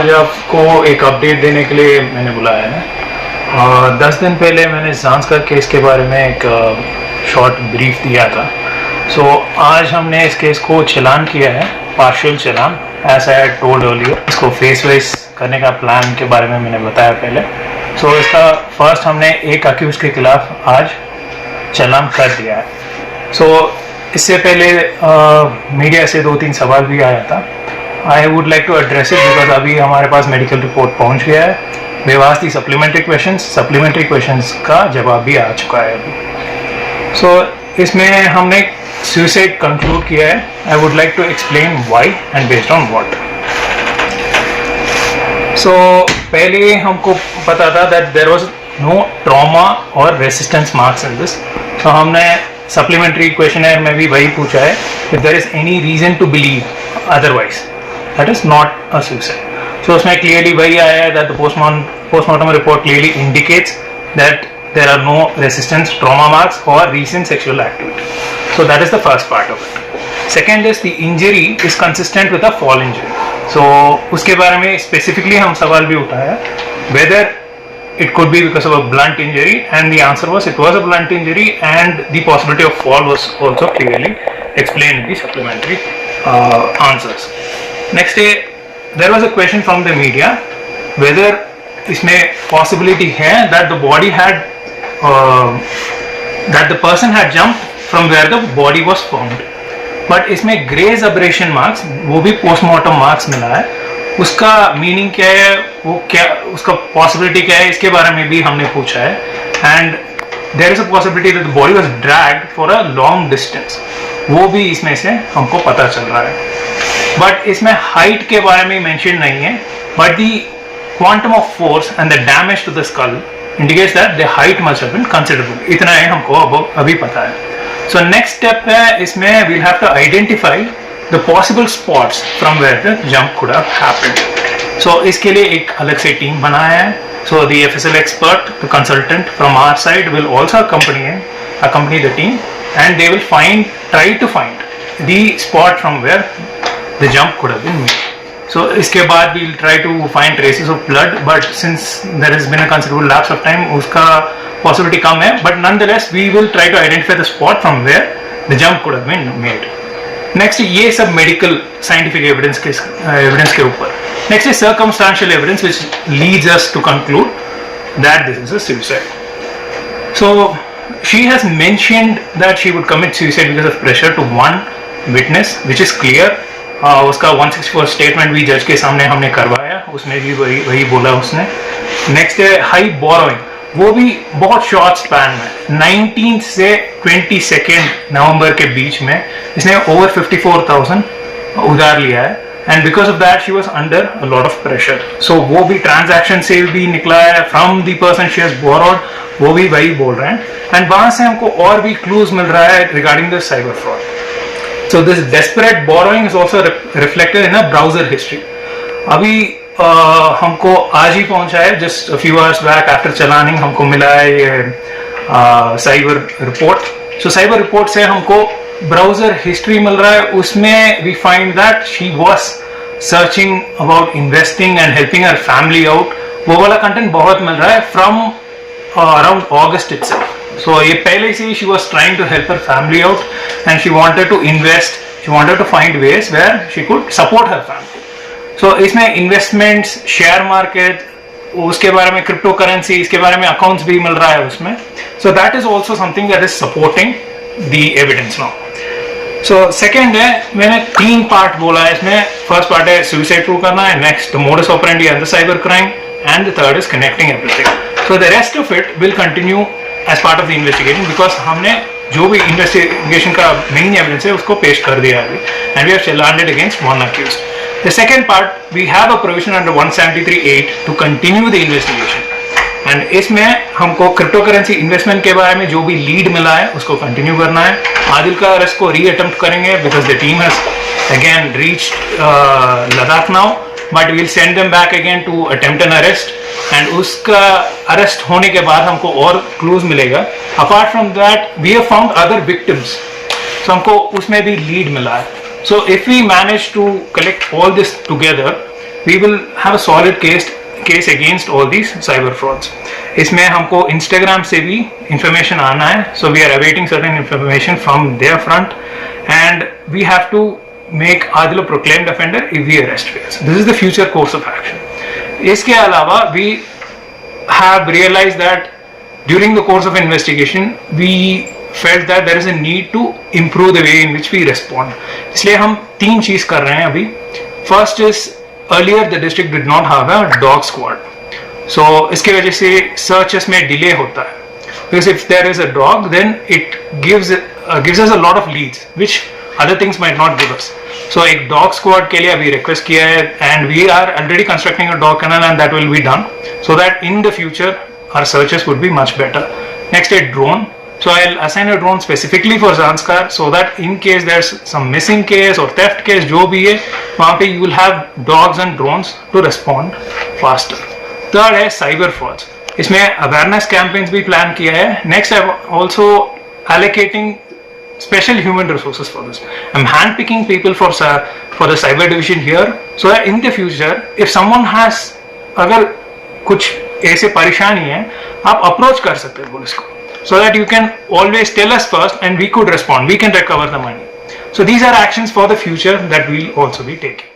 आज आपको एक अपडेट देने के लिए मैंने बुलाया है। 10 दिन पहले मैंने ज़ांस्कर केस के बारे में एक शॉर्ट ब्रीफ दिया था। आज हमने इस केस को चलान किया है, partial challan, as I told earlier. इसको फेस वाइज करने का प्लान के बारे में मैंने बताया पहले। इसका फर्स्ट हमने एक अक्यूज के खिलाफ आज चलान कर दिया है। इससे पहले मीडिया से 2-3 सवाल भी आया था। I would like to address it because अभी हमारे पास मेडिकल रिपोर्ट पहुंच गया है। We was the supplementary questions का जवाब भी आ चुका है अभी। इसमें हमने सुसाइड कंक्लूड किया है। I would like to explain why and based on what. पहले हमको पता था that there was no trauma और रेसिस्टेंस मार्क्स इन दिस। हमने सप्लीमेंट्री क्वेश्चनर में भी वही पूछा है, if there is any reason to believe otherwise that is not a suicide. उसमें क्लियरली वही आया है that the postmortem report clearly indicates that there are no resistance, trauma marks or recent sexual activity. That is the first part of it. Second is the injury is consistent with a fall injury. उसके बारे में specifically हम सवाल भी उठाया whether it could be because of a blunt injury, and the answer was it was a blunt injury, and the possibility of fall was also clearly explained in the supplementary answers. Next day there was a question from the media whether इसमें possibility है that the body had that the person had jumped from where the body was found, but इसमें graze abrasion marks, वो भी postmortem marks मिला है। उसका meaning क्या है, वो क्या, उसका पॉसिबिलिटी क्या है, इसके बारे में भी हमने पूछा है। And there is a possibility that the body was dragged for a long distance, वो भी इसमें से हमको पता चल रहा है। बट इसमें हाइट के बारे में मेंशन नहीं है, but the quantum of force and the damage to the skull indicates that the height must have been considerable. इतना है हमको अभी पता है। नेक्स्ट स्टेप है, इसमें we'll have to identify the possible spots from where the jump could have happened. इसके लिए एक अलग से टीम बनाया है। The FSL expert, the consultant from our side will also accompany the team, and they will try to find the spot from where the jump could have been made. इसके बाद we'll try to find traces of blood, but since there has been a considerable lapse of time, उसका possibility कम है, but nonetheless we will try to identify the spot from where the jump could have been made. Next ये सब medical scientific evidence के ऊपर। Next is circumstantial evidence which leads us to conclude that this is a suicide. She has mentioned that she would commit suicide because of pressure to one witness, which is clear. उसका 164 statement भी जज के सामने हमने करवाया, उसमें भी वही बोला उसने। नेक्स्ट है हाई बोरोइंग, वो भी बहुत शॉर्ट स्पैन में 19 से 22 नवंबर के बीच में इसने ओवर 54,000 उधार लिया है, and because of that she was under a lot of pressure. वो भी ट्रांजैक्शन से भी निकला है from the person she has borrowed, वो भी वही बोल रहे हैं, एंड वहां से हमको और भी क्लूज मिल रहा है regarding the cyber fraud. This desperate borrowing is also reflected in a browser history. अभी हमको आज ही पहुंचा है, just a few hours back after चलानिंग हमको मिला है ये साइबर रिपोर्ट। साइबर रिपोर्ट से हमको ब्राउजर हिस्ट्री मिल रहा है, उसमें we find that she was searching about investing and helping her family out. वो वाला कंटेंट बहुत मिल रहा है फ्रॉम अराउंड ऑगस्ट इटसेल्फ। ये पहले से ही she was trying to help her family out and she wanted to invest, she wanted to find ways where she could support her family. इसमें इन्वेस्टमेंट्स, शेयर मार्केट, उसके बारे में crypto currency, इसके बारे में अकाउंट्स भी मिल रहा है उसमें। That is also something that is supporting the evidence now. Second है, मैंने 3 पार्ट बोला है इसमें। फर्स्ट पार्ट है सुसाइड प्रूव करना है, next the modus operandi and the cyber crime, and the third is connecting everything. The rest of it will continue as part of the investigation, because हमने जो भी investigation का main evidence है उसको पेश कर दिया है अभी, एंड वी हैव चलान्ड it against one accused. The second part, we have a provision under 173(8) to continue the investigation, and इसमें हमको क्रिप्टो करेंसी इन्वेस्टमेंट के बारे में जो भी लीड मिला है उसको कंटिन्यू करना है। आदिल का अरेस्ट को री-अटेम्प्ट करेंगे because the team has again reached Ladakh now, but we'll send them back again to attempt an arrest, and उसका अरेस्ट होने के बाद हमको और क्लूज मिलेगा। Apart from that we have found other victims, हमको उसमें भी लीड मिला है। So if we manage to collect all this together, we will have a solid case against all these cyber frauds. इसमें हमको Instagram से भी information आना है, so we are awaiting certain information from their front, and we have to make Adil a proclaimed offender if we arrest fails. This is the future course of action. इसके अलावा we have realized that during the course of investigation we felt that there is a need to improve the way in which we respond. इसलिए हम 3 चीज कर रहे हैं अभी. First is, earlier the district did not have a dog squad, so इसके वजह से searches में delay होता है, because if there is a dog then it gives us a lot of leads which other things might not give us. So एक dog squad के लिए अभी request किया है, and we are already constructing a dog kennel, and that will be done so that in the future our searches would be much better. Next, a drone. So I'll assign a drone specifically for Zanskar, so that in case there's some missing case or theft case, जो भी है वहाँ पे you will have dogs and drones to respond faster. Third है cyber frauds. इसमें awareness campaigns भी plan किया है. Next, I'm also allocating special human resources for this. I'm handpicking people for the cyber division here, so that in the future, if someone has, अगर कुछ ऐसे परेशानी है, आप approach कर सकते हैं पुलिस को, so that you can always tell us first and we could respond, we can recover the money. So these are actions for the future that we'll also be taking.